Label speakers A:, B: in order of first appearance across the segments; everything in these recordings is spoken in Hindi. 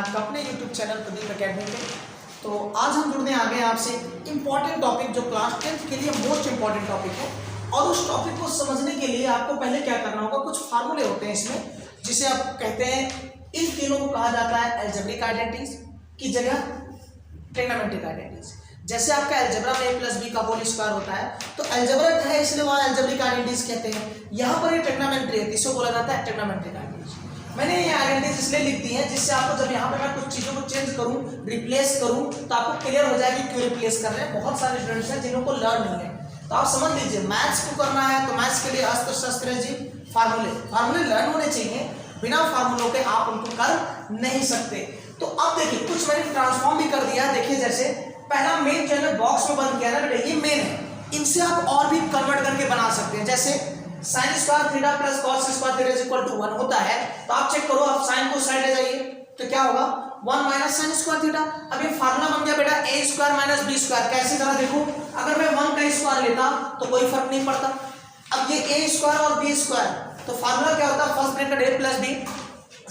A: आपका अपने YouTube चैनल प्रदीप अकेडमी पे। तो आज हम जुड़ने आ गए आपसे इम्पॉर्टेंट टॉपिक जो क्लास 10th के लिए मोस्ट इम्पॉर्टेंट टॉपिक है। और उस टॉपिक को समझने के लिए आपको पहले क्या करना होगा, कुछ फार्मूले होते हैं इसमें जिसे आप कहते हैं, इन तीनों को कहा जाता है अलजेब्रिक आइडेंटिटीज की जगह ट्रिग्नोमेट्रिक आइडेंटिटीज। जैसे आपका अलजेब्रा में a प्लस बी का होल स्क्वायर होता है तो अलजेब्रिक है इसलिए वहाँ अलजेब्रिक आइडेंटिटीज कहते हैं। यहाँ पर ये ट्रिग्नोमेट्री है, इसको बोला जाता है ट्रिग्नोमेट्रिक आइडेंटिटीज। मैंने ये आइडेंटिटीज इसलिए लिख दी है जिससे आपको जब यहाँ पे मैं कुछ चीज़ों को चेंज करूँ, रिप्लेस करूँ, तो आपको क्लियर हो जाएगी क्यों रिप्लेस कर रहे हैं। बहुत सारे स्टूडेंट्स हैं जिन्हों को लर्न नहीं है, तो आप समझ लीजिए मैथ्स को करना है तो मैथ्स के लिए अस्त्र शस्त्र है जी फार्मूले लर्न होने चाहिए। बिना फार्मूलों के आप उनको कर नहीं सकते। तो अब देखिए कुछ मैंने ट्रांसफॉर्म भी कर दिया है। देखिए जैसे पहला मेन जो है बॉक्स में बंद किया ना बेटा, ये मेन है, इनसे आप और भी कन्वर्ट करके बना सकते हैं। जैसे sine square theta plus cos square theta is equal to 1 होता है, तो आप चेक करो, आप साइन को साइड ले जाइए तो क्या होगा 1 माइनस साइन स्क्वायर थीटा। अब ये फार्मूला बन गया बेटा a square minus b square. कैसी तरह देखो, अगर मैं 1 का स्क्वायर लेता तो कोई फर्क नहीं पड़ता। अब ये a स्क्वायर और b स्क्वायर, तो फार्मूला क्या होता है, first bracket a plus b,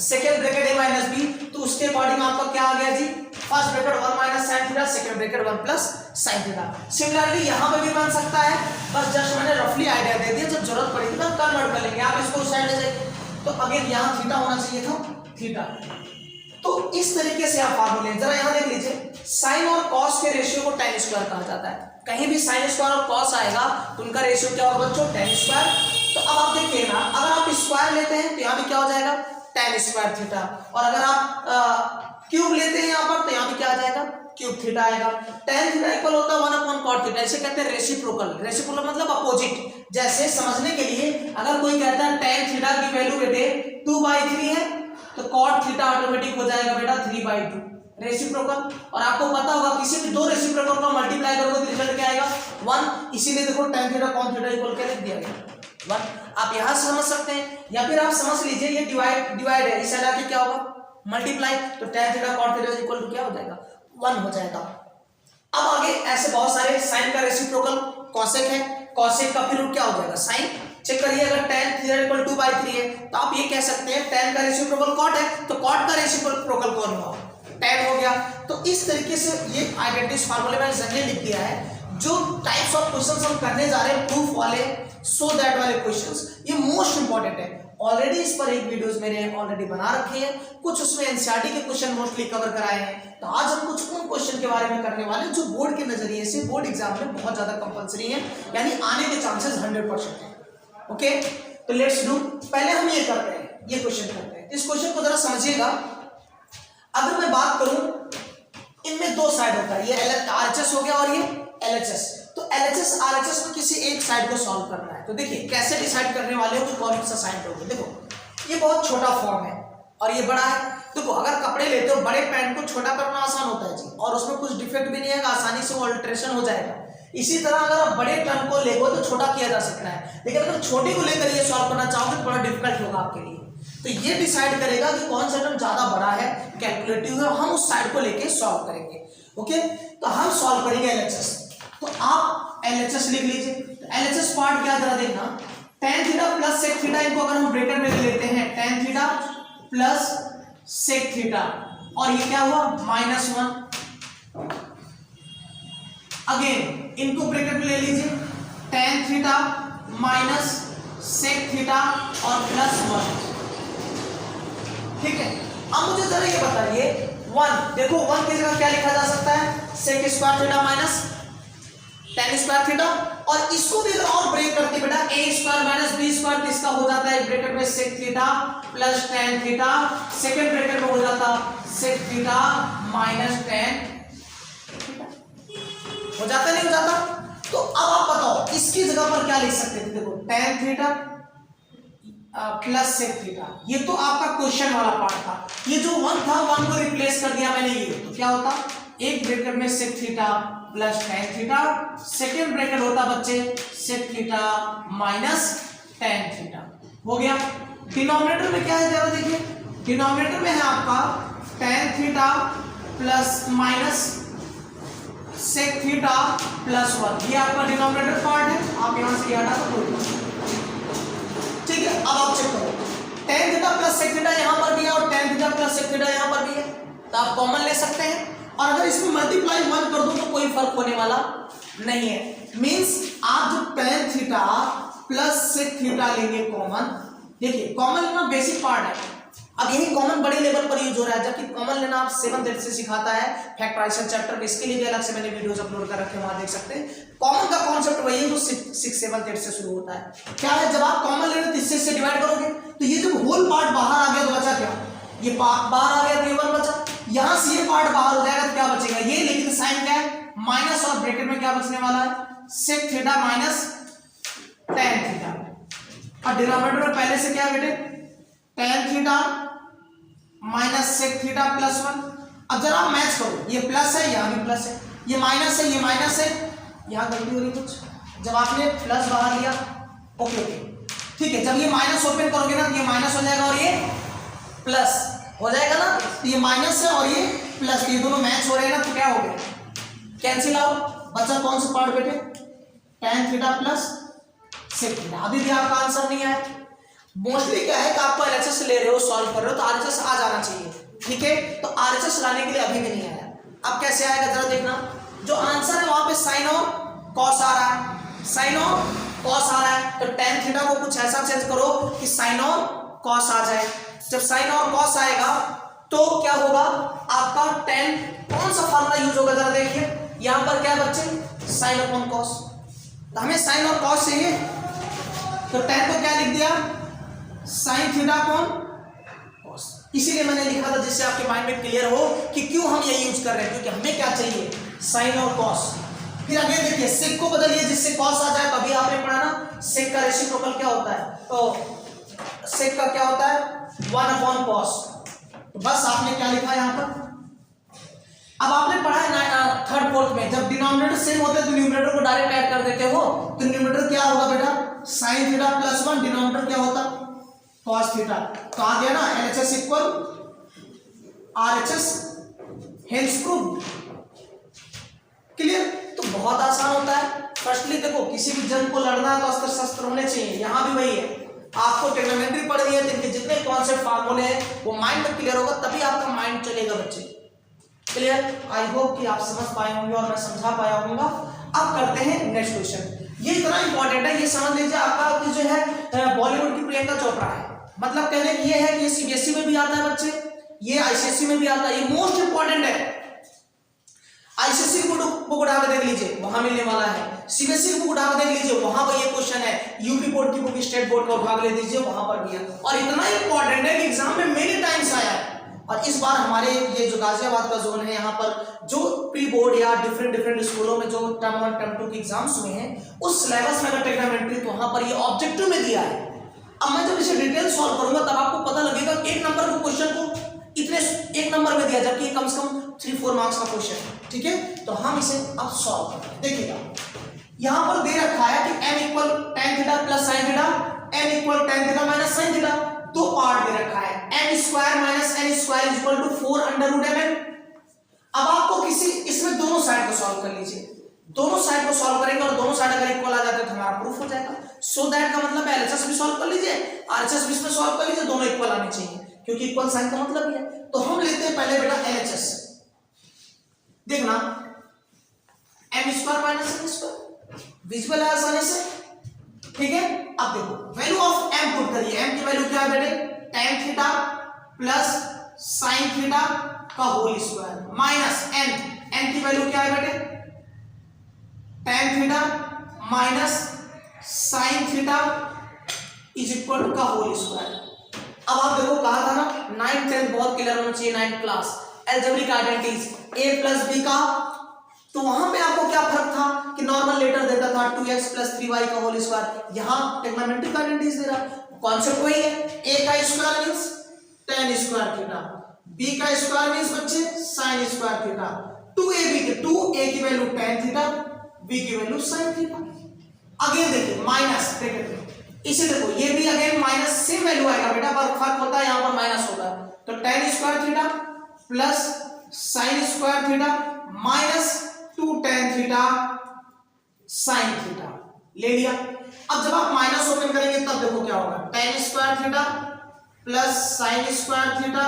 A: second bracket a minus b, तो उसके अकॉर्डिंग आपका क्या आ गया जी, first bracket 1 minus sine theta, second bracket 1 plus sine theta. Similarly यहाँ पे भी बन सकता है, बस जस्ट मैंने रफली आइडिया दे दिया, जब जरूरत पड़ेगी तो कन्वर्ट कर लेंगे। आप इसको साइड ले जाइए तो अगेन यहाँ थीटा होना चाहिए था थीटा। तो इस तरीके से आप फार्मूले, जरा यहाँ देख लीजिए, साइन और कॉस के रेशियो को tan स्क्वायर कहा जाता है। कहीं भी साइन स्क्वायर और कॉस आएगा तो उनका रेशियो क्या होगा बच्चों, tan स्क्वायर। तो अब आप देखिए ना, अगर आप स्क्वायर लेते हैं तो यहाँ भी क्या हो जाएगा tan स्क्वायर थीटा, और अगर आप क्यूब लेते हैं यहाँ पर तो यहाँ भी क्या आ जाएगा क्यूब थीटा आएगा। tan थीटा इक्वल होता है 1 cot थीटा, इसे कहते हैं रेसिप्रोकल मतलब अपोजिट। जैसे समझने के लिए अगर कोई कहता है tan थीटा की वैल्यू बेटे 2/3 है तो cot थीटा ऑटोमेटिक हो जाएगा बेटा 3/2 रेसिप्रोकल। और आपको पता होगा किसी भी दो रेसिप्रोकल को मल्टीप्लाई करोगे तो रिजल्ट क्या आएगा 1, इसीलिए देखो tan theta cot theta equal क्या लिख दिया गया 1। आप यहां समझ सकते हैं, या फिर आप समझ लीजिए ये डिवाइड है, इस साइड आके क्या होगा मल्टीप्लाई, तो tan theta cot theta equal to क्या हो जाएगा 1 हो जाएगा। अब आगे ऐसे बहुत सारे, साइन का रेसिप्रोकल कॉसेक है, कॉसेक का फिर रूट क्या हो जाएगा साइन। चेक करिए, अगर tan थीटा इक्वल 2/3 है तो आप ये कह सकते हैं tan का रेसिप्रोकल cot है तो cot का रेसिप्रोकल कौन हुआ, tan हो गया। तो इस तरीके से ये आइडेंटिटीज फार्मूले में जनरली लिख दिया है। जो टाइप्स ऑफ क्वेश्चंस हम करने जा रहे हैं प्रूफ वाले, सो दैट वाले क्वेश्चंस, ये मोस्ट इंपॉर्टेंट है। ऑलरेडी इस पर एक वीडियोस मैंने ऑलरेडी बना रखे हैं, कुछ उसमें एनसीईआरटी के क्वेश्चन मोस्टली कवर कराए हैं। तो आज हम कुछ उन क्वेश्चन के बारे में करने वाले हैं जो बोर्ड के नजरिए से बोर्ड एग्जाम में बहुत ज्यादा कंपलसरी है, यानी आने के चांसेस 100% है। ओके, तो लेट्स डू। पहले हम ये करते हैं, ये क्वेश्चन करते हैं। इस क्वेश्चन को जरा समझिएगा। अगर मैं बात करूं, इनमें दो साइड होता है, ये RHS हो गया और ये LHS। तो LHS RHS में किसी एक साइड को सॉल्व करना है, तो देखिए कैसे डिसाइड करने वाले हो कि कौन सा साइड होगा। देखो ये बहुत छोटा फॉर्म है और ये बड़ा है। देखो अगर कपड़े लेते हो, बड़े पैंट को छोटा करना आसान होता है जी, और उसमें कुछ डिफेक्ट भी नहीं आएगा, आसानी से वो अल्ट्रेशन हो जाएगा। इसी तरह अगर आप बड़े टर्म को लेगो तो छोटा किया जा सकता है, लेकिन अगर छोटे को लेकर ये सॉल्व करना चाहोगे तो बड़ा डिफिकल्ट होगा आपके लिए। तो ये डिसाइड करेगा कि कौन सा टर्म ज्यादा बड़ा है, कैलकुलेटिव है, हम उस साइड को लेके सॉल्व करेंगे। ओके, तो हम सॉल्व करेंगे LHS। तो आप LHS लिख लीजिए। तो LHS पार्ट क्या जरा देखना, tan theta plus sec theta, इनको अगर हम ब्रैकेट में लेते हैं tan theta plus sec theta, और ये क्या हुआ -1। अगेन इनको ब्रैकेट में ले लीजिए, tan theta minus sec theta और +1। ठीक है, अब मुझे जरा ये बताइए 1, देखो 1 की जगह क्या लिखा जा सकता है, sec square theta minus tan square theta. और इसको भी अगर और ब्रेक करते बेटा a square minus b square, तो इसका हो जाता है ब्रैकेट में sec theta plus tan theta, second bracket में हो जाता sec theta minus tan theta. हो जाता नहीं हो जाता? तो अब आप बताओ इसकी जगह पर क्या लिख सकते थे। देखो tan theta plus sec theta, ये तो आपका क्वेश्चन वाला पार्ट था। ये जो 1 था, 1 को रिप्लेस कर दिया मैंने, ये तो क्या होता, एक ब्रैकेट में sec theta plus tan theta, second bracket होता बच्चे sec theta minus tan theta. हो गया। डिनोमिनेटर में क्या है जरा देखिए, डिनोमिनेटर में है आपका tan theta plus minus sec theta plus 1, ये आपका डिनोमिनेटर पार्ट है। आप यहां से हटा तो कोई नहीं। ठीक है, अब आप चेक करो tan theta plus sec theta यहां पर भी है और tan theta plus sec theta यहां पर भी है। तो आप कॉमन ले सकते हैं, और अगर इसको मल्टीप्लाई 1 कर दो तो कोई फर्क होने वाला नहीं है। मींस आप जो tan theta plus sec theta लेंगे कॉमन, देखिए कॉमन लेना बेसिक पार्ट है, अब यही कॉमन बड़े लेवल पर यूज हो रहा है, जबकि कॉमन लेना आप 7th 8th से सिखाता है फैक्टराइजेशन चैप्टर में, इसके लिए भी अलग से मैंने वीडियोस अपलोड कर रखे हैं, वहां देख सकते हैं। कॉमन का कॉन्सेप्ट वही है जो 6 7 8 से शुरू होता है। क्या है, जब आप कॉमन ले रहे हो तो इससे डिवाइड करोगे, तो ये जब होल पार्ट बाहर आ गया तो बचा क्या, ये बाहर आ गया तो ये 1 बचा, यहां से ये पार्ट बाहर हो जाएगा तो क्या बचेगा ये, लेकिन साइन क्या है माइनस, और ब्रैकेट में क्या बचने वाला है sec theta minus tan theta, और डिनोमिनेटर में पहले से क्या है बेटे tan theta minus sec theta plus 1। अब जरा आप मैच करो, ये प्लस है यहाँ भी प्लस है, ये माइनस है ये माइनस है, यहाँ गलती हो रही कुछ, जब आपने प्लस बाहर लिया ओके ओके ठीक है, जब ये माइनस ओपन करोगे ना तो ये माइनस हो जाएगा और ये प्लस हो जाएगा ना, तो ये माइनस है और ये प्लस, ये दोनों मैच हो रहे हैं ना, तो क्या हो गया कैंसिल आउट, बचा कौन सा पार्ट बेटे tan theta plus sec theta. अभी भी आपका आंसर नहीं आया, मोस्टली क्या है कि आपको एलएचएस ले रहे हो सॉल्व कर रहे हो तो आरएचएस आ जाना चाहिए, ठीक है, तो आरएचएस लाने के लिए अभी भी नहीं आया, अब कैसे आएगा जरा देखना, जो आंसर है वहां पे साइन और कॉस आ रहा है, साइन और कॉस आ रहा है, तो tan थीटा को कुछ ऐसा चेंज करो कि साइन और कॉस आ जाए, जब साइन और कॉस आएगा तो क्या होगा आपका tan, कौन सा फार्मूला यूज होगा जरा देखिए, यहां पर क्या बच्चे साइन अपॉन कॉस, तो हमें साइन और कॉस चाहिए, तो tan को क्या लिख दिया साइन थीटा अपॉन कॉस, इसीलिए मैंने लिखा था जिससे आपके माइंड में क्लियर हो कि क्यों हम ये यूज कर रहे हैं, क्योंकि हमें क्या चाहिए साइन और कॉस। फिर आगे देखिए सेक को बदलिए जिससे कॉस आ जाए, कभी आपने पढ़ा ना सेक का रेसिप्रोकल क्या होता है, तो सेक का क्या होता है 1 अपॉन कॉस, तो बस आपने क्या लिखा यहाँ पर, अब आपने पढ़ा है 3rd 4th में जब डिनोमिनेटर सेम होते हैं तो न्यूमरेटर को डायरेक्ट ऐड कर देते हो, तो न्यूमरेटर क्या होगा बेटा साइन थीटा प्लस 1, डिनोमिनेटर क्या होता कॉस थीटा, तो आ गया ना LHS equal RHS, hence proved, clear. तो बहुत आसान होता है, फर्स्टली देखो किसी भी जंग को लड़ना है तो अस्त्र शस्त्र होने चाहिए, यहाँ भी वही है, आपको ट्रिग्नोमेट्री पढ़नी है तो इनके जितने कॉन्सेप्ट फार्मूले हैं वो माइंड में क्लियर होगा, तभी आपका माइंड चलेगा बच्चे, क्लियर। आई होप कि आप समझ पाए होंगे और मैं समझा पाया होऊंगा। अब करते हैं नेक्स्ट क्वेश्चन, ये इतना इंपॉर्टेंट है, ये समझ लीजिए आपका जो है बॉलीवुड की प्रियंका चोपड़ा है, मतलब कहने की ये है कि ये सीबीएसई में भी आता है बच्चे, ये आईसीएसई में भी आता है, ये मोस्ट इंपॉर्टेंट है, आईसीएसई बुक उठा के देख लीजिए वहां मिलने वाला है, सीबीएसई बुक उठा के देख लीजिए वहां पर ये क्वेश्चन है, यूपी बोर्ड की बुक स्टेट बोर्ड का उठा के ले दीजिए वहां पर भी है, और इतना इंपॉर्टेंट है कि एग्जाम में मेनी टाइम्स आया है। और इस बार हमारे ये जो गाजियाबाद का जोन है यहाँ पर जो प्री बोर्ड या डिफरेंट स्कूलों में जो टर्म 1 टर्म 2 के एग्जाम्स हुए हैं उस सिलेबस में अगर ट्रिग्नोमेट्री तो वहां पर ये ऑब्जेक्टिव में दिया है। अब मैं जब इसे डिटेल सॉल्व करूंगा तब आपको पता लगेगा एक नंबर के क्वेश्चन को इतने एक नंबर में दिया जबकि कम से कम 3-4 मार्क्स का क्वेश्चन है, ठीक है। तो हम इसे अब सॉल्व करते हैं, देखिएगा यहां पर दे रखा है कि m equal tan theta plus sin theta, n equal tan theta minus sin theta, दो पार्ट दे रखा है m square minus n square equal to 4 under root mn। अब आपको किसी इसमें दोनों साइड को सॉल्व कर लीजिए, दोनों साइड को सॉल्व करेंगे और दोनों साइड अगर इक्वल आ जाते तो हमारा प्रूफ हो जाएगा। सो दैट का मतलब है एलएचएस भी सॉल्व कर लीजिए, आरएचएस भी इसमें सॉल्व कर लीजिए, दोनों इक्वल आने चाहिए क्योंकि इक्वल साइन का मतलब ही है। तो हम लेते हैं पहले बेटा एलएचएस, देखना m square minus n square visible है आसानी से, ठीक है। अब देखो वैल्यू ऑफ m पुट करिए, m की वैल्यू क्या है बेटे tan theta plus sin theta का होल स्क्वायर माइनस n की वैल्यू क्या है बेटे tan theta minus sin theta is equal to का होल स्क्वायर। अब आप देखो कहा था ना 9th 10th बहुत क्लियर होना चाहिए, 9th class algebraic identities a plus b का, तो वहां पे आपको क्या फर्क था कि नॉर्मल लेटर देता था 2x प्लस 3y का होल स्क्वायर, यहाँ ट्रिग्नोमेट्रिक आइडेंटिटीज दे रहा, कॉन्सेप्ट वही है, a का square means tan square theta, b का स्क्वायर मींस बच्चे sin स्क्वायर थीटा, 2ab के 2a की वैल्यू tan थीटा, b की वैल्यू sin थीटा। अगेन देखिए माइनस ब्रैकेट में, इसे देखो ये भी अगेन माइनस सेम वैल्यू आएगा बेटा, पर फर्क होता है यहाँ पर माइनस होगा, तो tan square theta plus sin square theta minus 2 tan theta sin theta ले लिया। अब जब आप माइनस ओपन करेंगे तब देखो क्या होगा tan square theta plus sin square theta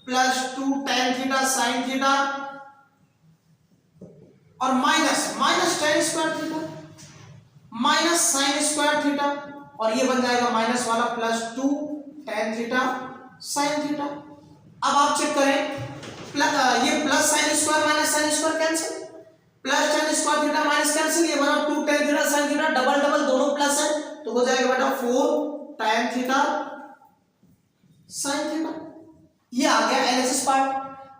A: +2 tan theta sin theta और minus tan square theta minus sin square theta और ये बन जाएगा माइनस वाला +2 tan थीटा sin थीटा। अब आप चेक करें ये plus sin square minus sin square cancel, plus tan square theta minus cancel, ये बना 2 tan theta sin theta, double double दोनों प्लस है तो हो जाएगा बेटा 4 tan थीटा sin थीटा। ये आ गया एलएचएस पार्ट।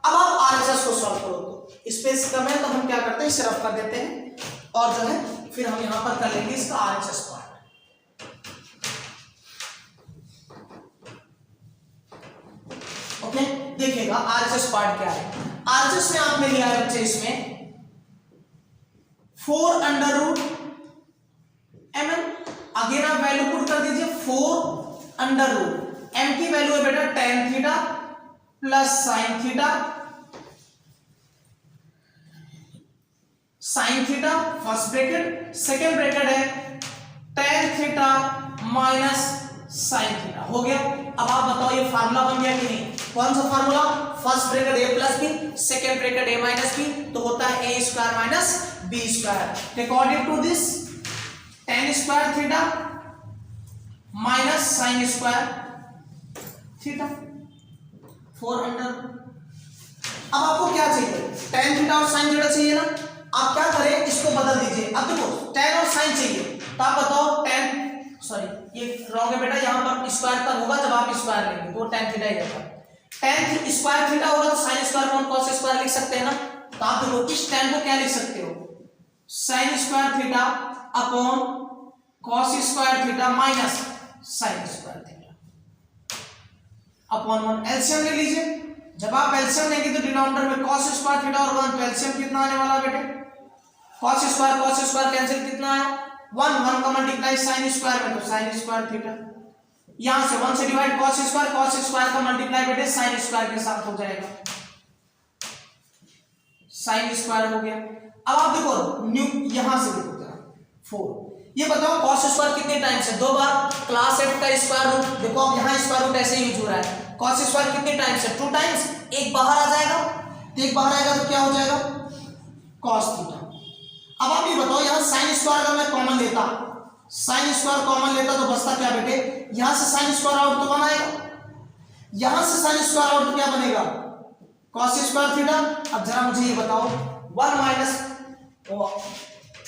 A: अब आप आरएचएस को सॉल्व करो तो स्पेस कम है तो हम क्या करते हैं इसे रफ कर देते हैं और जो है फिर हम यहां पर कर लेंगे इसका आरएचएस पार्ट। ओके देखिएगा आरएचएस पार्ट क्या है। आरएचएस में आपने लिया है बच्चे इसमें 4 √mn, अगेन आप वैल्यू पुट कर दीजिए 4 m की वैल्यू है बेटा tan theta plus sin theta, sin theta first bracket, second bracket है tan theta minus sin theta. हो गया। अब आप बताओ ये फार्मूला बन गया कि नहीं? कौन सा formula? First bracket a plus b, second bracket a minus b, तो होता है a square minus b square. According to this tan square theta minus sin square theta 4 अब आपको क्या चाहिए? tan थीटा और sin थीटा चाहिए ना। आप क्या करें इसको बदल दीजिए। अब देखो tan और sin चाहिए तो आप बताओ tan सॉरी ये रॉन्ग है बेटा, यहां पर स्क्वायर तब होगा जब आप स्क्वायर लेंगे तो tan थीटा ही रहता है। tan स्क्वायर थीटा होगा तो sin स्क्वायर को cos स्क्वायर लिख सकते हैं ना। तो आप देखो इस tan को क्या लिख सकते हो? sin square theta upon cos square theta minus sin square theta upon 1। LCM ले लीजिए। जब आप एलसीएम लेंगे तो डिनोमिनेटर में cos स्क्वायर थीटा और 1, तो एलसीएम कितना आने वाला बेटे? cos स्क्वायर कैंसिल कितना आया? 1 का मल्टीप्लाई sin स्क्वायर में तो sin स्क्वायर थीटा, यहां से 1 से डिवाइड cos स्क्वायर का मल्टीप्लाई बेटे sin स्क्वायर के साथ हो जाएगा, sin स्क्वायर हो गया। अब आप देखो न्यू यहां से देखो जरा 4, ये बताओ cos स्क्वायर कितने टाइम्स है? 2 बार। क्लास f का स्क्वायर रूट देखो अब यहां स्क्वायर रूट ऐसे यूज हो रहा है। cos स्क्वायर कितने टाइम्स है? 2 टाइम्स। एक बाहर आ जाएगा तो एक बाहर आएगा तो क्या हो जाएगा? cos theta. अब आप ये बताओ यहां sin स्क्वायर अगर मैं कॉमन लेता, sin स्क्वायर कॉमन लेता तो बचता क्या बेटे? यहां से sin स्क्वायर आउट तो 1 आएगा, यहां से sin स्क्वायर आउट तो क्या बनेगा? cos square theta. अब जरा मुझे ये बताओ 1 माइनस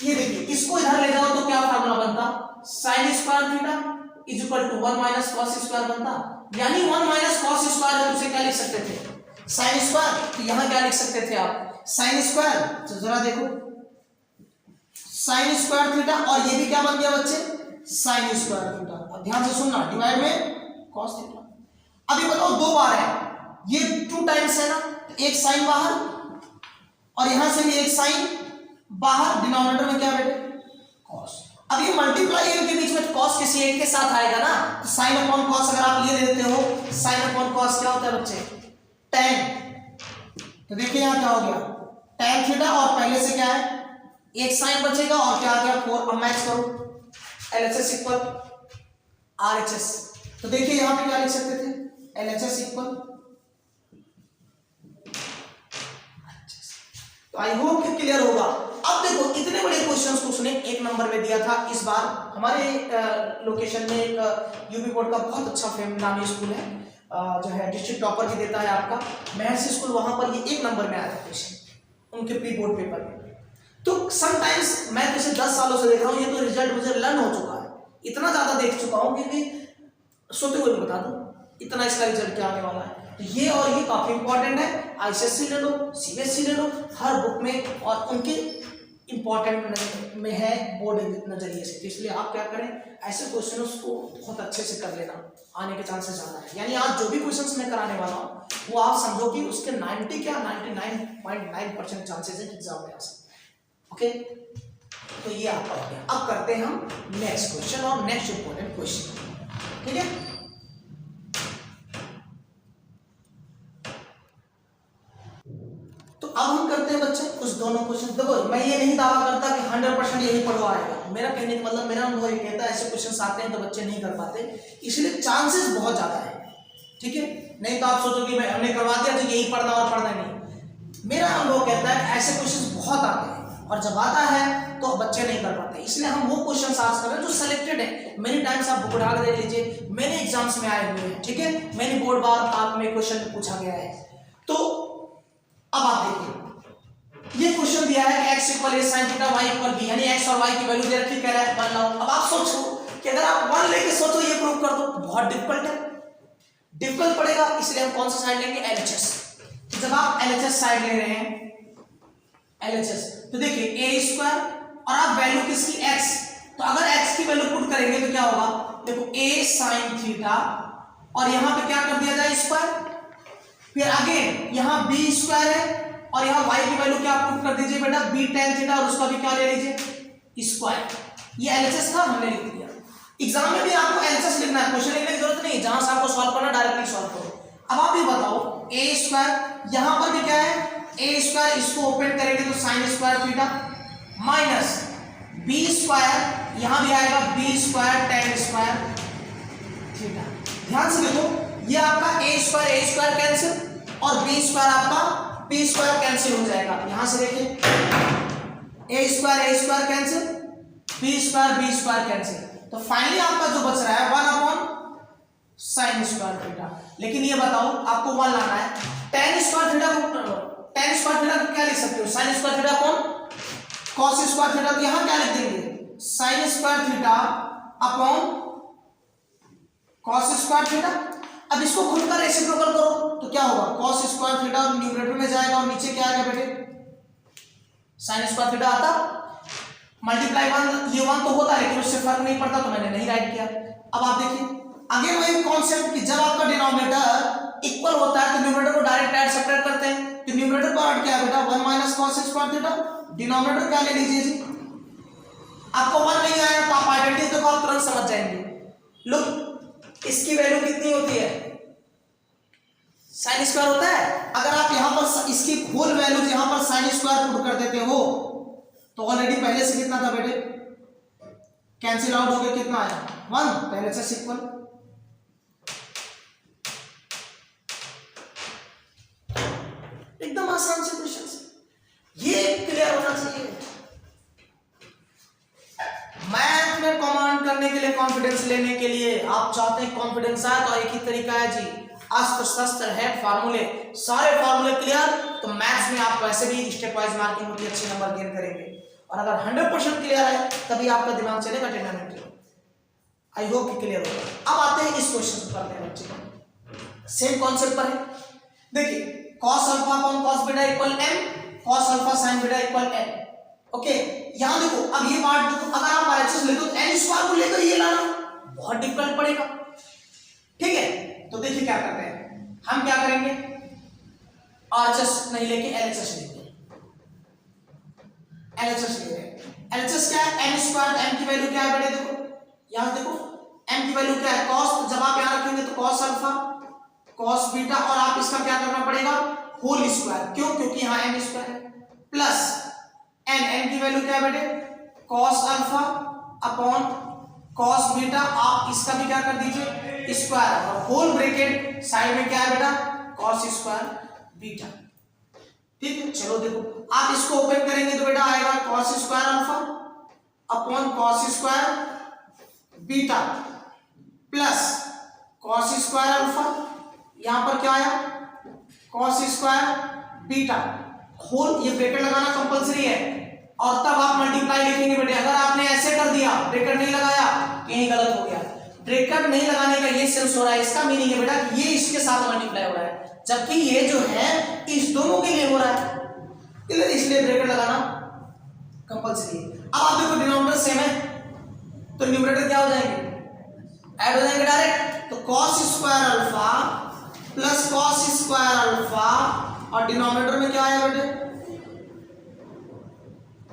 A: ये देखिए इसको इधर ले जाओ तो क्या फार्मूला बनता? sin square theta is equal to 1 minus cos square बनता। यानी 1 माइनस cos स्क्वायर है तो उसे क्या लिख सकते थे? sin square. तो यहां क्या लिख सकते थे आप? sin square. तो जरा देखो sin स्क्वायर थीटा और ये भी क्या बन गया बच्चे? sin square theta. अब ध्यान से सुनना, डिवाइड में cos थीटा। अब ये बताओ 2 बार है, ये 2 टाइम्स है ना, एक sin बाहर और यहां से भी एक sin बाहर, डिनोमिनेटर में क्या बेटे? cos। अब ये मल्टीप्लाई के बीच में cos किसी एक के साथ आएगा ना, तो sin अपॉन cos अगर आप ये लेते हो, sin अपॉन cos क्या होता है बच्चे? tan। तो देखिए यहां क्या हो गया? tan थीटा और पहले से क्या है? एक sin बचेगा और क्या आ गया? 4। अब मैच करो LHS इक्वल RHS। तो देखिए यहां पे क्या लिख सकते थे? LHS equal. तो आई होप कि क्लियर होगा। अब देखो इतने बड़े क्वेश्चंस को उसने 1 नंबर में दिया था। इस बार हमारे लोकेशन में एक यूपी बोर्ड का बहुत अच्छा नामी स्कूल है जो है डिस्ट्रिक्ट टॉपर भी देता है आपका महर्षि स्कूल, वहां पर ये 1 नंबर में आया था क्वेश्चन उनके प्री बोर्ड पेपर में। तो समटाइम्स मैं पिछले 10 सालों से देख रहा हूँ, ये तो रिजल्ट मुझे लर्न हो चुका है, इतना ज्यादा देख चुका हूँ क्योंकि सोते हुए बता दूं इतना इसका रिजल्ट क्या आने वाला है। तो ये और ये काफी इंपॉर्टेंट है। आईसीएससी ले लो, सीबीएसई ले लो, हर बुक में और उनके इंपॉर्टेंट में है बोर्ड नजरिए से। तो इसलिए आप क्या करें, ऐसे क्वेश्चंस को बहुत अच्छे से कर लेना, आने के चांसेस ज्यादा है। यानी आज जो भी क्वेश्चंस मैं कराने वाला हूँ वो आप समझो कि उसके 90 क्या 99.9% चांसेस है एग्जाम में आ सकते हैं। ओके, तो ये आपका हो गया। अब करते हैं हम नेक्स्ट क्वेश्चन और नेक्स्ट इंपॉर्टेंट क्वेश्चन। ठीक है, तो अब हम करते हैं बच्चे कुछ दोनों क्वेश्चन। देखो मैं ये नहीं दावा करता कि 100% यही पढ़वा आएगा, मेरा कहने का मतलब मेरा अनुभव ये कहता है ऐसे क्वेश्चन आते हैं तो बच्चे नहीं कर पाते, इसलिए चांसेस बहुत ज्यादा है ठीक है, नहीं तो आप सोचो कि मैं हमने करवा दिया तो यही पढ़ना और पढ़ना नहीं। मेरा अनुभव कहता है ऐसे क्वेश्चंस बहुत आते हैं और जब आता है तो बच्चे नहीं कर पाते, इसलिए हम वो क्वेश्चंस आंसर कर रहे हैं जो सिलेक्टेड है। मेनी टाइम्स आप बुक उठा के देख लीजिए, मेरे एग्जाम्स में आए हुए हैं, ठीक है, मैंने बोर्ड बार आप में क्वेश्चन पूछा गया है। तो अब आप देखिए ये क्वेश्चन दिया है कि x equal a sin theta y equal b, यानी x और y की वैल्यू दे रखी, कह रहा है 1 लाओ। अब आप सोचो कि अगर आप 1 लेके सोचो ये प्रूव कर दो, बहुत डिफिकल्ट है, डिफिकल्ट पड़ेगा, इसलिए हम कौन सा साइड लेंगे, LHS। जब आप LHS साइड ले रहे हैं LHS, तो देखिए a स्क्वायर और आप वैल्यू किसकी x, तो अगर x की वैल्यू पुट करेंगे तो क्या होगा, देखो a sin थीटा और यहां पे क्या कर दिया जाए स्क्वायर, फिर अगेन यहां b स्क्वायर है और यहां y की वैल्यू क्या पुट कर दीजिए बेटा b tan थीटा और उसका भी क्या ले लीजिए स्क्वायर। ये LHS था, हमने लिख दिया। एग्जाम में भी आपको LHS लिखना है, क्वेश्चन लिखने की जरूरत नहीं, जहां से आपको सॉल्व करना डायरेक्टली सॉल्व करो। अब आप ये बताओ a स्क्वायर यहां पर भी क्या है a स्क्वायर, इसको ओपन करेंगे तो sin square theta minus b square, यहां भी आएगा b square tan square theta. ध्यान से देखो ये आपका a स्क्वायर कैंसिल और b स्क्वायर आपका b स्क्वायर कैंसिल हो जाएगा। यहां से देखिए a square cancel, b square cancel, तो फाइनली आपका जो बच रहा है 1 अपॉन साइन स्क्वायर थीटा। लेकिन ये बताओ आपको 1 लाना है, tan स्क्वायर थीटा को क्या लिख सकते हो, sign square theta upon cos square theta, तो यहां क्या लिख देंगे sign square theta upon cos square theta. अब इसको खुद का रेसिप्रोकल करो तो क्या होगा, cos स्क्वायर थीटा और न्यूमरेटर में जाएगा और नीचे क्या आएगा बेटे sin स्क्वायर थीटा आता, मल्टीप्लाई 1, ये 1 तो होता है लेकिन उससे फर्क नहीं पड़ता तो मैंने नहीं राइट किया। अब आप देखिए अगेन वही कॉन्सेप्ट कि जब आपका डिनोमिनेटर इक्वल होता है तो न्यूमरेटर को डायरेक्ट ऐड सब्ट्रैक्ट करते हैं, तो न्यूमरेटर पार्ट क्या है बेटा 1 minus cos square theta, denominator क्या ले लीजिए जी, आपको 1 नहीं आया तो आप आइडेंटिटी देखो आप तुरंत समझ जाएंगे। लुक इसकी वैल्यू कितनी होती है, साइन स्क्वायर होता है, अगर आप यहां पर इसकी फुल वैल्यू यहां पर साइन स्क्वायर पुट कर देते हो तो ऑलरेडी पहले से कितना था बेटे, कैंसिल आउट हो गया, कितना आया 1, पहले से इक्वल। एकदम आसान से क्वेश्चन, ये क्लियर होना चाहिए। मैथ में कमांड करने के लिए, कॉन्फिडेंस लेने के लिए आप चाहते हैं कॉन्फिडेंस आए तो एक ही तरीका है जी, अस्त्र शस्त्र है फार्मूले, सारे फार्मूले क्लियर तो मैथ्स में आप वैसे भी स्टेप वाइज मार्किंग होती है, अच्छे नंबर गेन करेंगे। और अगर 100% क्लियर है तभी आपका दिमाग चलेगा टेक्नोमेट्री। आई होप कि क्लियर होगा। अब आते हैं इस क्वेश्चन पर करते हैं बच्चे, सेम कॉन्सेप्ट पर है। देखिए cos alpha upon cos beta equal m, cos alpha sin beta equal n। Okay यहां देखो, अब ये पार्ट देखो, अगर आप RHS ले तो n स्क्वायर को लेकर ये लाना बहुत डिफिकल्ट पड़ेगा, ठीक है। तो देखिए क्या करते हैं, हम क्या करेंगे RHS नहीं लेके LHS लेंगे, LHS ले रहे हैं। LHS क्या है, n स्क्वायर, m की वैल्यू क्या है बेटे, देखो यहां देखो m की वैल्यू क्या है cos, तो जब आप यहां रखेंगे तो cos अल्फा cos बीटा और आप इसका क्या करना पड़ेगा होल स्क्वायर, क्यों, क्योंकि यहां n स्क्वायर है, प्लस n की वैल्यू क्या है बेटे cos alpha upon cos beta, आप इसका भी क्या कर दीजिए स्क्वायर और होल ब्रैकेट साइड में क्या है बेटा cos स्क्वायर बीटा, ठीक है। चलो देखो आप इसको ओपन करेंगे तो बेटा आएगा cos square alpha upon cos square beta plus cos square alpha, यहां पर क्या आया cos स्क्वायर बीटा होल, ये ब्रैकेट लगाना कंपलसरी है और तब आप मल्टीप्लाई लिखेंगे बेटे। अगर आपने ऐसे कर दिया ब्रैकेट नहीं लगाया कहीं गलत हो गया, ब्रैकेट नहीं लगाने का ये सेंस हो रहा है, इसका मीनिंग है बेटा ये इसके साथ मल्टीप्लाई हो रहा है जबकि ये जो है इस दोनों के लिए हो रहा है, इसलिए ब्रैकेट लगाना कंपलसरी है। अब आप देखो डिनोमिनेटर सेम है तो न्यूमरेटर क्या हो जाएंगे ऐड हो जाएंगे डायरेक्ट, तो cos square alpha plus cos square alpha और डिनोमिनेटर में क्या आया बेटे,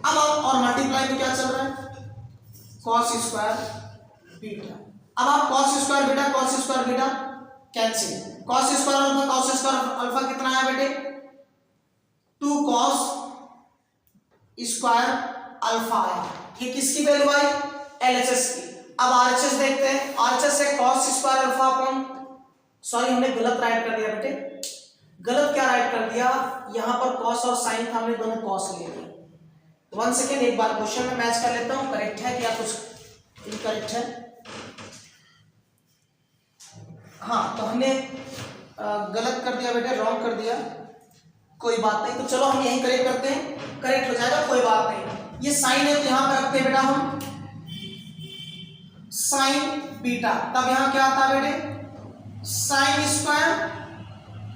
A: अब और मल्टीप्लाई में क्या चल रहा है cos स्क्वायर बीटा। अब आप cos square beta cancel, cos square alpha कितना आया बेटे 2 cos स्क्वायर अल्फा आया, ये किसकी वैल्यू आई LHS की। अब RHS देखते हैं, RHS है cos square alpha upon sorry हमने गलत राइट कर दिया बेटे, गलत क्या राइट कर दिया, यहाँ पर कॉस और साइन था, हमने दोनों कॉस ले लिया। 1 सेकेंड, एक बार क्वेश्चन में मैच कर लेता हूँ, करेक्ट है क्या कुछ इनकरेक्ट है। हाँ तो हमने गलत कर दिया बेटे, रॉन्ग कर दिया, कोई बात नहीं। तो चलो हम यही करेक्ट करते हैं, करेक्ट हो जाएगा, कोई बात नहीं। ये साइन है तो यहाँ पर रखते हैं बेटा हम साइन बीटा, तब यहाँ क्या आता है बेटे साइन स्क्वायर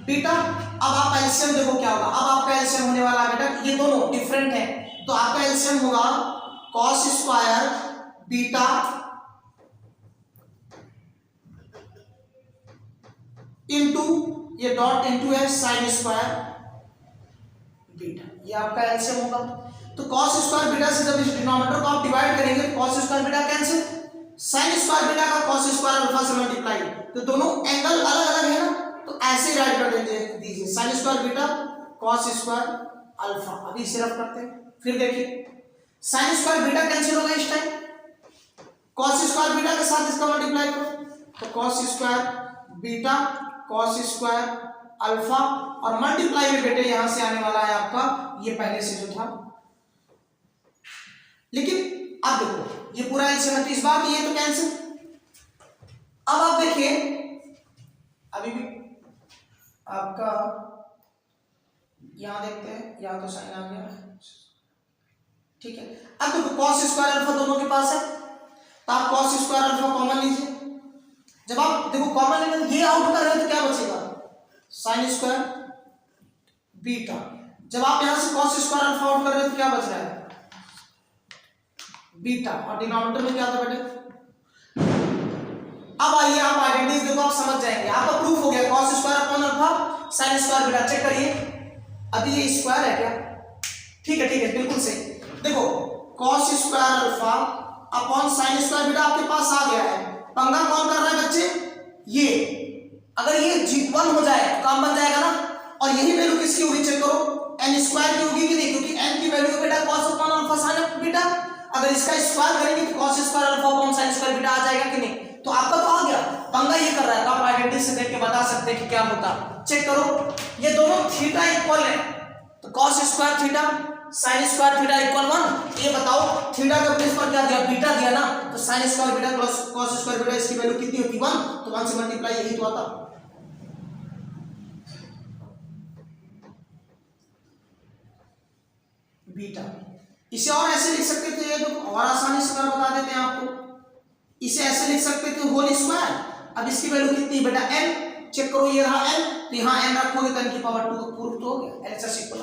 A: बीटा। अब आप एलसीएम देखो क्या होगा, अब आपका एलसीएम होने वाला है बेटा, ये दोनों डिफरेंट है तो आपका एलसीएम होगा कॉस स्क्वायर बीटा इंटू ये डॉट इंटू है साइन स्क्वायर बीटा, ये आपका एलसीएम होगा। तो कॉस स्क्वायर बीटा से जब इस डिनोमिनेटर को आप डिवाइड करेंगे तो cos square beta cancel, sign square beta का कॉस स्क्वायर अल्फा से मल्टीप्लाई, तो दोनों एंगल अलग अलग है ना, तो ऐसे राइट कर दीजिए sign square beta cos square alpha. अभी इसे रफ करते हैं, फिर देखिए साइन स्क्वायर बीटा कैंसिल होगा इस टाइम, कॉस स्क्वायर बीटा के साथ इसका मल्टीप्लाई करो तो cos square beta cos square alpha, और मल्टीप्लाई में बेटे यहां से आने वाला है आपका ये पहले से जो था। लेकिन अब देखो ये पूरा एलसीएम है तो इस बार ये तो कैंसिल। अब आप देखिए अभी भी आपका यहां देखते हैं, यहां तो साइन आ गया है, ठीक है। अब देखो कॉस स्क्वायर अल्फा दोनों के पास है तो आप कॉस स्क्वायर अल्फा कॉमन लीजिए। जब आप देखो कॉमन लेना, ये आउट कर रहे हो तो क्या बचेगा साइन स्क्वायर बीटा, जब आप यहां से कॉस स्क्वायर अल्फा आउट कर रहे हो तो क्या बच रहा है बीटा, और डिनोमिनेटर में क्या था बेटे। अब आइए आप आइडेंटिटीज देखो, आप समझ जाएंगे, आपका प्रूफ हो गया cos square upon alpha sine square beta. Check करिए अभी ये स्क्वायर है क्या, ठीक है बिल्कुल सही। देखो cos square alpha upon sine square beta आपके पास आ गया है, पंगा कौन कर रहा है बच्चे, ये अगर ये G1 हो जाए तो काम बन जाएगा ना, और यही वैल्यू किसकी होगी चेक करो n स्क्वायर की होगी कि नहीं, क्योंकि n की वैल्यू बेटा cos upon alpha sin beta, अगर इसका स्क्वायर करेंगे तो cos square alpha upon sin square beta आ जाएगा कि नहीं, तो आपका तो आ गया। पंगा ये कर रहा है तो आप आइडेंटिटी से देख के बता सकते हैं कि क्या होता। चेक करो ये दोनों थीटा इक्वल है तो cos square theta sin square theta equal 1, ये बताओ थीटा का प्लेस पर क्या दिया बीटा दिया ना, तो sin square beta plus cos square beta इसकी वैल्यू कितनी होती 1, तो 1 से मल्टीप्लाई यही तो आता। बीटा इसे और ऐसे लिख सकते थे, तो और आसानी से बता देते हैं आपको, इसे ऐसे लिख सकते थे होल स्क्वायर। अब इसकी वैल्यू कितनी बेटा n, चेक करो ये रहा n, तो यहां n रखोगे तो n की पावर 2 का प्रूफ तो हो गया, एलएचएस इक्वल।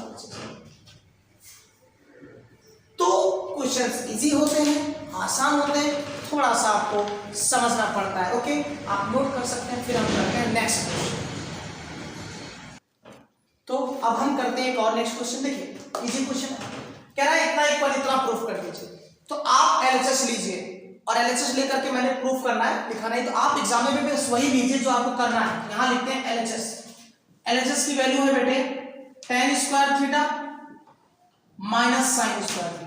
A: तो क्वेश्चंस इजी होते हैं, आसान होते हैं, थोड़ा सा आपको समझना पड़ता है। ओके आप नोट कर सकते हैं, फिर हम करते हैं नेक्स्ट क्वेश्चन। तो अब हम करते हैं एक और नेक्स्ट क्वेश्चन, देखिए इजी क्वेश्चन है, कह रहा है इतना इक्वल इतना प्रूफ कर दीजिए। तो आप एलएचएस लीजिए और एलएचएस लेकर के मैंने प्रूफ करना है, लिखा नहीं, तो आप एग्जाम में भी बस वही लीजिए जो आपको करना है। यहां लिखते हैं एलएचएस, एलएचएस की वैल्यू है बेटे tan square theta minus sign square theta.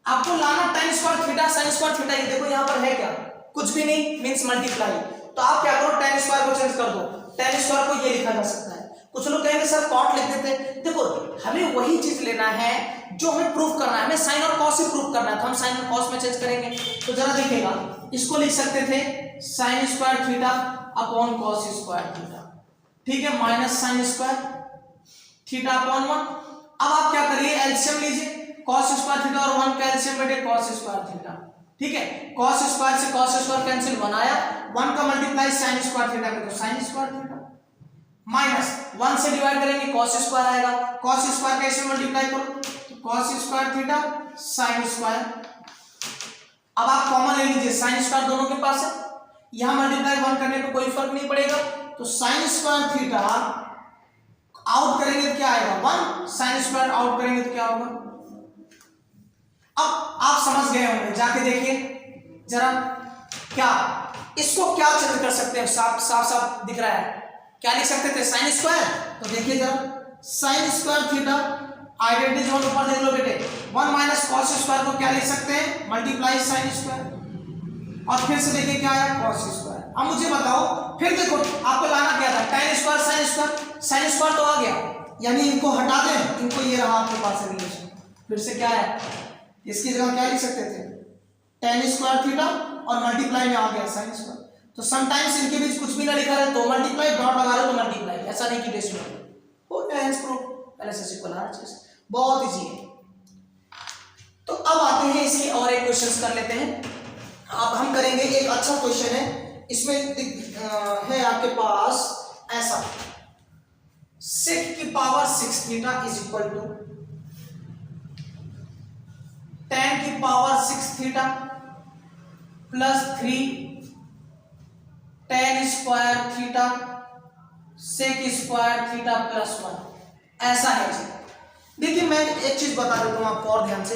A: आपको लाना tan square theta sine square theta, ये देखो यहां पर है क्या, कुछ भी नहीं, मींस मल्टीप्लाई। तो आप क्या करो tan स्क्वायर को चेंज कर दो, tan स्क्वायर को ये लिखा जा सकता है। कुछ लोग कहेंगे सर कॉट लिख देते, देखो हमें वही चीज लेना है जो हमें प्रूफ करना है, हमें साइन और कॉस ही प्रूफ करना है, तो हम साइन और कॉस में चेंज करेंगे। तो जरा देखिएगा, इसको लिख सकते थे sign square theta upon cos square theta, ठीक है, minus sign square theta upon 1। अब आप क्या करिए एलसीएम लीजिए, कॉस स्क्वायर थीटा और 1 का एलसीएम बेटे कॉस स्क्वायर थीटा, ठीक है, कॉस स्क्वायर से कॉस स्क्वायर कैंसिल, 1 आया, 1 का मल्टीप्लाई साइन स्क्वायर थीटा का तो साइन स्क्वायर थीटा, माइनस 1 से डिवाइड करेंगे cos स्क्वायर आएगा, cos स्क्वायर कैसे मल्टीप्लाई करो तो cos square theta sin square. अब आप कॉमन ले लीजिए, sin स्क्वायर दोनों के पास है, यहां मल्टीप्लाई 1 करने पे कोई फर्क नहीं पड़ेगा, तो sin स्क्वायर थीटा आउट करेंगे तो क्या आएगा 1, sin स्क्वायर आउट करेंगे तो क्या होगा। अब आप समझ गए होंगे, जाके देखिए जरा क्या इसको क्या चेंज कर सकते हैं, साफ साफ दिख रहा है, क्या लिख सकते थे साइन स्क्वायर, तो देखिए जरा sign square theta identity zone ऊपर देख लो बेटे, 1 माइनस कॉस स्क्वायर को क्या लिख सकते हैं मल्टीप्लाई साइन स्क्वायर, और फिर से देखिए क्या आया कॉस स्क्वायर, अब मुझे बताओ, फिर देखो आपको लाना क्या था, tan square sin square, sin square तो आ गया, यानी इनको हटा दें, इनको ये रहा आपके पास रिलेशन। फिर से क्या है, इसकी जगह क्या लिख सकते थे, tan स्क्वायर थीटा और मल्टीप्लाई में आ गया sin स्क्वायर। तो समटाइम्स इनके बीच कुछ भी ना लिखा रहे तो मल्टीप्लाई, डॉट लगा रहे तो मल्टीप्लाई, ऐसा नहीं कि डेसिमल हो गया हेंस प्रूफ, पहले से इक्वल हर चीज बहुत इजी है। तो अब आते हैं इसके और एक क्वेश्चंस कर लेते हैं। अब हम करेंगे एक अच्छा क्वेश्चन है, इसमें है आपके पास ऐसा, sec की power 6 theta is equal to tan की power 6 theta plus 3 tan square theta sec square theta plus 1, ऐसा है जी। देखिए मैं एक चीज बता देता हूं आपको और ध्यान से,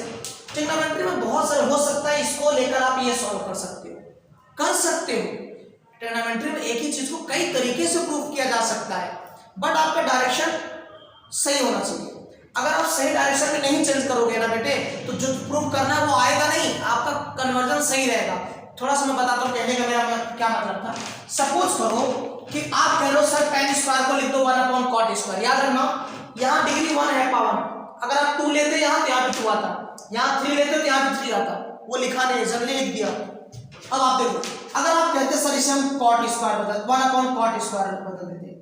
A: ट्रिग्नोमेट्री में बहुत सारे हो सकता है, इसको लेकर आप ये सॉल्व कर सकते हो, ट्रिग्नोमेट्री में एक ही चीज को कई तरीके से प्रूव किया जा सकता है, बट आपका डायरेक्शन सही होना चाहिए। अगर आप सही डायरेक्शन में नहीं चेंज करोगे ना बेटे, तो जो प्रूव करना है वो आएगा नहीं, आपका कन्वर्जन सही रहेगा। थोड़ा सा मैं बताता हूँ कहने का मेरा क्या मतलब था। सपोज करो कि आप कह रहे हो सर tan स्क्वायर को लिख दो 1/cot स्क्वायर, याद रखना यहाँ डिग्री 1 है पावर, अगर आप 2 लेते यहाँ तो यहाँ पे 2 आता, यहाँ 3 लेते तो यहाँ पे 3 आता, वो लिखा नहीं, जनरली लिख दिया। अब आप देखो, अगर आप कहते सर इसे हम cot स्क्वायर बदल 1/cot स्क्वायर बदल देते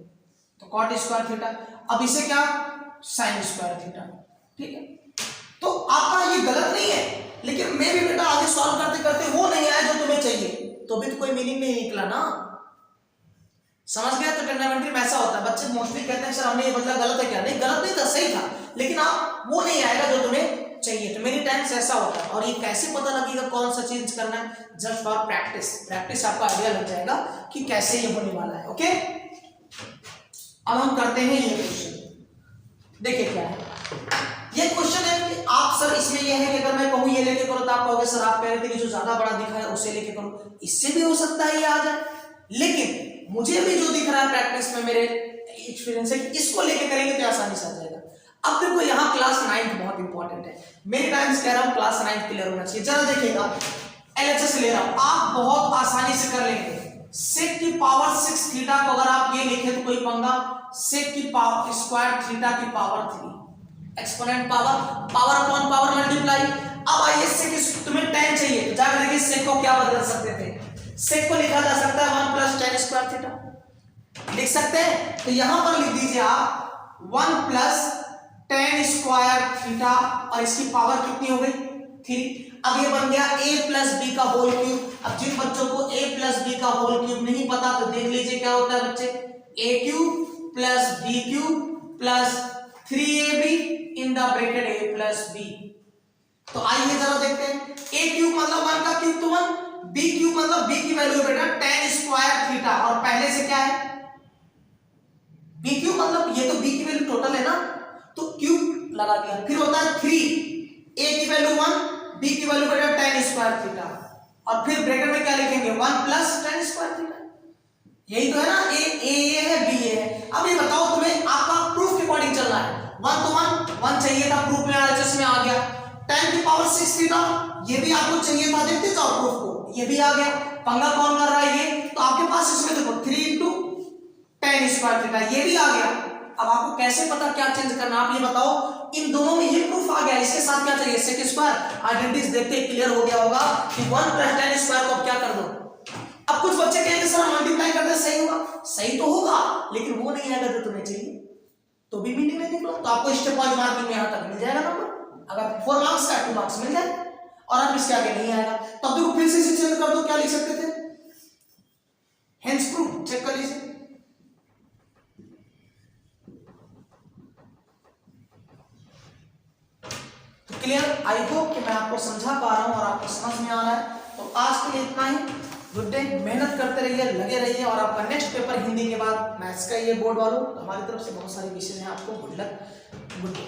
A: तो cot स्क्वायर थीटा, अब इसे क्या sin स्क्वायर थीटा, ठीक है। तो आपका ये गलत नहीं है, लेकिन मैं भी बेटा आगे सॉल्व करते करते वो नहीं आया जो तुम्हें चाहिए, तो भी तो कोई मीनिंग नहीं निकला ना, समझ गया। तो ट्रिग्नोमेट्री में ऐसा होता है, बच्चे मोस्टली कहते हैं सर हमने ये बदला, गलत है क्या, नहीं गलत नहीं था, सही था, लेकिन आप वो नहीं आएगा जो तुम्हें चाहिए। तो मेरी टाइम्स ऐसा होता है, और ये कैसे पता लगेगा कौन सा चेंज करना है, जस्ट फॉर प्रैक्टिस, प्रैक्टिस आपको आइडिया लग जाएगा कि कैसे ये होने वाला है। ओके, अब हम करते हैं ये क्वेश्चन, देखिए क्या है ये क्वेश्चन है कि आप सर इसमें ये है कि अगर मैं कहूँ ये लेके करो तो आप कहोगे सर आप कह रहे थे कि जो ज्यादा बड़ा दिखा है उसे लेके करो, इससे भी हो सकता है ये आ जाए, लेकिन मुझे भी जो दिख रहा है प्रैक्टिस में मेरे एक्सपीरियंस है कि इसको लेके करेंगे तो आसानी से आ जाएगा। अब देखो यहाँ क्लास 9 बहुत इंपॉर्टेंट है, मेरी टाइम्स कह रहा हूँ क्लास 9 क्लियर होना चाहिए। जरा देखिएगा एलएचएस ले रहा हूँ, आप बहुत आसानी से कर लेंगे। sec की पावर 6 थीटा को अगर आप ये लिखे तो कोई पंगा, sec की पावर स्क्वायर थीटा की power 3, exponent power, power upon power multiply. अब आइए sec, तुम्हें tan चाहिए तो जाकर देखिए sec को क्या बदल सकते थे, sec को लिखा जा सकता है 1 प्लस tan स्क्वायर थीटा, लिख सकते हैं। तो यहां पर लिख दीजिए आप 1 प्लस tan स्क्वायर थीटा, और इसकी पावर कितनी हो गई 3। अब ये बन गया a प्लस बी का होल क्यूब। अब जिन बच्चों को a प्लस बी का होल क्यूब नहीं पता तो देख लीजिए क्या होता है बच्चे, a cube plus b cube plus 3ab in the bracket a plus b। तो आइए जरा देखते हैं, a क्यूब मतलब 1 का क्यूब तो 1, b क्यूब मतलब b की वैल्यू बेटा tan स्क्वायर थीटा, और पहले से क्या है b क्यूब मतलब ये तो b की वैल्यू टोटल है ना, तो क्यूब लगा दिया, फिर होता है 3, a की वैल्यू 1, b की वैल्यू बेटा tan स्क्वायर थीटा, और फिर ब्रैकेट में क्या लिखेंगे 1 प्लस tan स्क्वायर थीटा, यही तो है ना, a है b है। अब ये बताओ तुम्हें आपका प्रूफ के अकॉर्डिंग चलना है, 1 तो 1 चाहिए था, प्रूफ में आरएचएस में आ गया, tan की पावर 6 थीटा ये भी आपको चाहिए था, देखते जाओ प्रूफ को, ये भी आ गया, पंगा कौन कर रहा है ये, तो आपके पास इसमें देखो 3 tan स्क्वायर थीटा ये भी आ गया। अब आपको कैसे पता क्या चेंज करना, आप ये बताओ, इन दोनों में ये प्रूफ आ गया, इसके साथ क्या चाहिए sec स्क्वायर, आइडेंटिटीज देखते क्लियर हो गया होगा कि 1 प्लस tan स्क्वायर को क्या कर दो। अब कुछ बच्चे कहेंगे सर मल्टीप्लाई करते सही होगा, सही तो होगा लेकिन वो नहीं आएगा जो तुम्हें चाहिए, तो भी मीनिंग नहीं निकलो, तो आपको स्टेप वाइज मार्किंग में यहां तक मिल जाएगा नंबर, अगर 4 मार्क्स का 2 मार्क्स मिल जाए, और अब इसके आगे नहीं आएगा तब देखो फिर से इसे चेंज कर दो, क्या लिख सकते थे हेंस प्रूफ, चेक कर लीजिए। तो क्लियर, आई होप कि मैं आपको समझा पा रहा हूं और आपको समझ में आ रहा है। तो आज के लिए इतना ही, गुड डे, मेहनत करते रहिए, लगे रहिए, और आपका नेक्स्ट पेपर हिंदी के बाद मैथ्स का ये बोर्ड वालों हमारी तरफ से बहुत सारी विषय हैं, आपको गुड लक, गुड डे।